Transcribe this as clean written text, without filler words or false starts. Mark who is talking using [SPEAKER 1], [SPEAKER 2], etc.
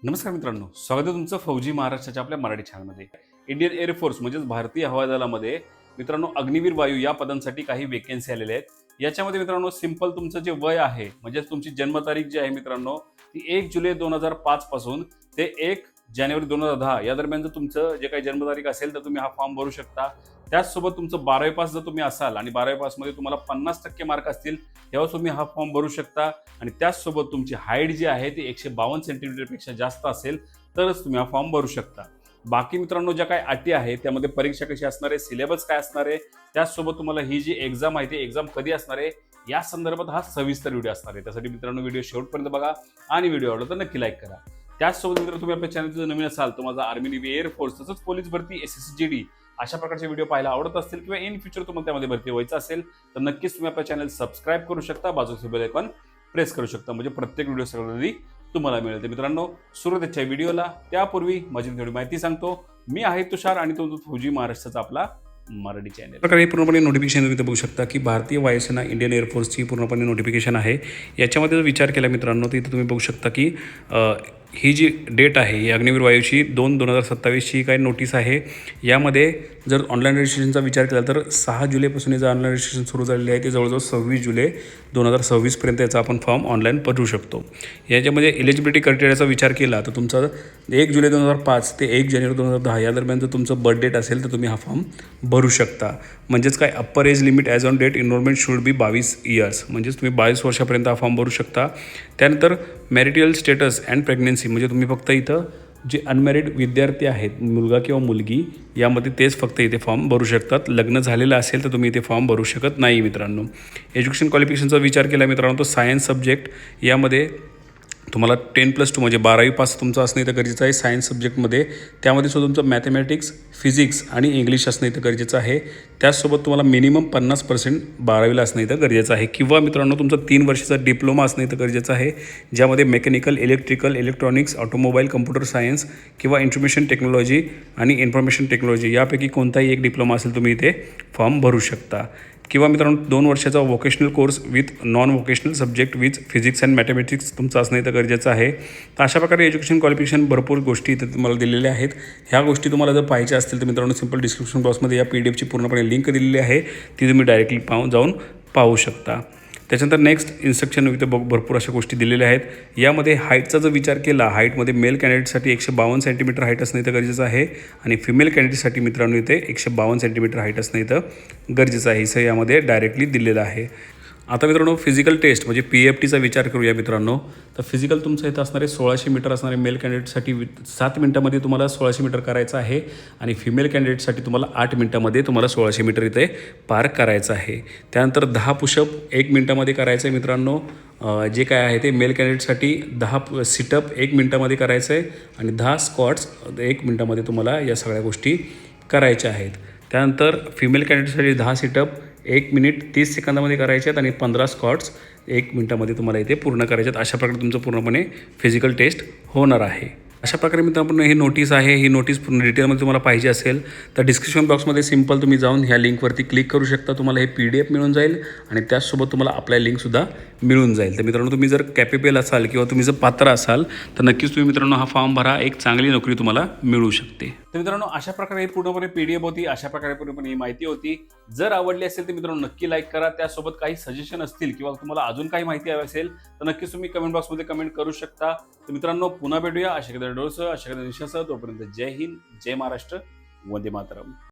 [SPEAKER 1] नमस्कार मित्रांनो, स्वागत आहे तुमचं फौजी महाराष्ट्राच्या आपल्या मराठी चॅनलमध्ये. इंडियन एअरफोर्स म्हणजेच भारतीय हवाई दलामध्ये मित्रांनो अग्निवीर वायू या पदांसाठी काही वेकेन्सी आलेल्या आहेत. याच्यामध्ये मित्रांनो सिंपल तुमचं जे वय आहे म्हणजे तुमची जन्मतारीख जी आहे मित्रांनो ती 1 जुलै 2005 पासून ते 1 जानेवारी 2010 या दरम्यान जर तुमचं जे काही जन्मतारीख असेल तर तुम्ही हा फॉर्म भरू शकता. त्याचसोबत तुमचं 12वी पास जर तुम्ही असाल आणि 12वी पासमध्ये तुम्हाला 50% मार्क असतील तेव्हा तुम्ही हा फॉर्म भरू शकता. आणि त्याचसोबत तुमची हाईट जी आहे ती 152 सेंटीमीटरपेक्षा जास्त असेल तरच तुम्ही हा फॉर्म भरू शकता. बाकी मित्रांनो ज्या काही अटी आहेत त्यामध्ये परीक्षा कशी असणार आहे, सिलेबस काय असणार आहे, त्याचसोबत तुम्हाला ही जी एक्झाम आहे ती एक्झाम कधी असणार आहे या संदर्भात हा सविस्तर व्हिडिओ असणार आहे. त्यासाठी मित्रांनो व्हिडिओ शेवटपर्यंत बघा आणि व्हिडिओ आवडला तर नक्की लाईक करा. त्याचसोबत मित्रांनो तुम्ही आपल्या चॅनलचं नवीन असाल तर माझा आर्मी नेव्ही एअरफोर्स तसंच पोलीस भरती SSGD अशा प्रकारचे व्हिडिओ पाहायला आवडत असतील किंवा इन फ्युचर तुम्हाला त्यामध्ये भरती व्हायचं असेल तर नक्कीच तुम्ही आपल्या चॅनल सबस्क्राईब करू शकता, बाजूचे बेल आयकॉन प्रेस करू शकता म्हणजे प्रत्येक व्हिडिओ सगळ्यात आधी तुम्हाला मिळेल. तर मित्रांनो सुरुवातीच्या व्हिडिओला त्यापूर्वी माझी थोडी माहिती सांगतो. मी आहे तुषार आणि तो फौजी महाराष्ट्राचा आपला मराठी चॅनल. प्रकारे पूर्णपणे नोटिफिकेशन तुम्ही बघू शकता की भारतीय वायुसेना इंडियन एअरफोर्सची पूर्णपणे नोटिफिकेशन आहे. याच्यामध्ये जर विचार केला मित्रांनो तर इथे तुम्ही बघू शकता की ही जी डेट आहे ही अग्निवीर वायूची 2/2027ची काही नोटीस आहे. यामध्ये जर ऑनलाईन रजिस्ट्रेशनचा विचार केला तर 6 जुलैपासून याचं ऑनलाईन रजिस्ट्रेशन सुरू झालेले आहे. ते जवळजवळ 26 जुलै 2026पर्यंत याचा आपण फॉर्म ऑनलाईन भरू शकतो. याच्यामध्ये एलिजिबिलिटी क्रायटेरियाचा विचार केला तर तुमचा 1 जुलै 2005 ते 1 जानेवारी 2010 या दरम्यान जर तुमचं बर्थ डेट असेल तर तुम्ही हा फॉर्म भरू शकता. म्हणजेच काय upper age limit as on date enrolment should be 22 years म्हणजेच तुम्ही 22 वर्षापर्यंत हा फॉर्म भरू शकता. त्यानंतर मॅरिटल स्टेटस अँड प्रेग्नन्सी म्हणजे तुम्ही फक्त इथं जे अनमॅरिड विद्यार्थी आहेत मुलगा किंवा मुलगी यामध्ये तेच फक्त इथे फॉर्म भरू शकतात. लग्न झालेलं असेल तर तुम्ही इथे फॉर्म भरू शकत नाही मित्रांनो. एज्युकेशन क्वालिफिकेशनचा विचार केला मित्रांनो तो सायन्स सब्जेक्ट यामध्ये तुम्हाला 10+2 म्हणजे 12वी पास तुमचं असणं इथं गरजेचं आहे सायन्स सब्जेक्टमध्ये. त्यामध्ये सुद्धा तुमचं मॅथमॅटिक्स, फिजिक्स आणि इंग्लिश असणं इथं गरजेचं आहे. त्याचसोबत तुम्हाला मिनिमम 50% 12वीला असणं इथं गरजेचं आहे किंवा मित्रांनो तुमचं 3 वर्षाचा डिप्लोमा असणं इथं गरजेचं आहे ज्यामध्ये mechanical, electrical, electronics, automobile, computer science किंवा इन्फॉर्मेशन टेक्नॉलॉजी आणि इन्फॉर्मेशन टेक्नॉलॉजी यापैकी कोणताही एक डिप्लोमा असेल तुम्ही इथे फॉर्म भरू शकता. किंवा मित्रांनो 2 वर्षाचा vocational course with non vocational subject with physics and mathematics तुमचं असणं इथं गरजेचं आहे. तर अशा प्रकारे एज्युकेशन क्वालिफिकेशन भरपूर गोष्टी इथं तुम्हाला दिलेल्या आहेत. ह्या गोष्टी तुम्हाला जर पाहिजे असतील तर मित्रांनो सिंपल डिस्क्रिप्शन बॉक्समध्ये या PDFची पूर्णपणे लिंक दिलेली आहे ती तुम्ही डायरेक्टली जाऊन पाहू शकता. त्याच्यानंतर नेक्स्ट इन्स्ट्रक्शन इथे भरपूर अशा गोष्टी दिलेल्या आहेत. यामध्ये हाईटचा जर विचार केला हाईटमध्ये मेल कॅन्डिडेटसाठी 152 सेंटीमीटर हाईट असणं इथं गरजेचं आहे आणि फिमेल कॅन्डिडेटसाठी मित्रांनो इथे 152 सेंटीमीटर हाईट असणं इथं गरजेचं आहे. असं यामध्ये डायरेक्टली दिलेलं आहे. आता मित्रांनो फिजिकल टेस्ट म्हणजे PFTचा विचार करूया मित्रांनो. तर फिजिकल तुमचं इथं असणारे 1600 मीटर असणारे मेल कॅन्डिडेटसाठी 7 मिनिटामध्ये तुम्हाला 1600 मीटर करायचं आहे आणि फिमेल कॅन्डिडेटसाठी तुम्हाला 8 मिनिटामध्ये तुम्हाला 1600 मीटर इथे पार करायचं आहे. त्यानंतर 10 पुशअप 1 मिनिटामध्ये करायचं आहे मित्रांनो. जे काय आहे ते मेल कॅन्डिडेटसाठी 10 सिटअप 1 मिनिटामध्ये करायचं आहे आणि 10 स्क्वॉट्स 1 मिनिटामध्ये तुम्हाला या सगळ्या गोष्टी करायच्या आहेत. त्यानंतर फिमेल कॅन्डिडेटसाठी 10 सिटअप 1 मिनिट 30 सेकंदामध्ये करायचे आहेत आणि 15 स्क्वॉट्स 1 मिनिटामध्ये तुम्हाला इथे पूर्ण करायचे आहेत. अशा प्रकारे तुमचं पूर्णपणे फिजिकल टेस्ट होणार आहे. अशा प्रकारे मित्रांनो ही नोटीस आहे. ही नोटीस पूर्ण डिटेलमध्ये तुम्हाला पाहिजे असेल तर डिस्क्रिप्शन बॉक्समध्ये सिंपल तुम्ही जाऊन ह्या लिंकवरती क्लिक करू शकता. तुम्हाला हे PDF मिळून जाईल आणि त्याचसोबत तुम्हाला अप्लाय लिंकसुद्धा मिळून जाईल. तर मित्रांनो तुम्ही जर कॅपेबल असाल किंवा तुम्ही जर पात्र असाल तर नक्कीच तुम्ही मित्रांनो हा फॉर्म भरा. एक चांगली नोकरी तुम्हाला मिळू शकते. तर मित्रांनो अशा प्रकारे ही पूर्णपणे PDF होती. अशा प्रकारे पूर्णपणे ही माहिती होती. जर आवडली असेल तर मित्रांनो नक्की लाईक करा. त्यासोबत काही सजेशन असतील किंवा तुम्हाला अजून काही माहिती हवी असेल तर नक्कीच तुम्ही कमेंट बॉक्समध्ये कमेंट करू शकता. तर मित्रांनो पुन्हा भेटूया अशा एखाद्या व्हिडिओसह अशा एखाद्या दिवसासह. तोपर्यंत जय हिंद, जय महाराष्ट्र, वंदे मातरम.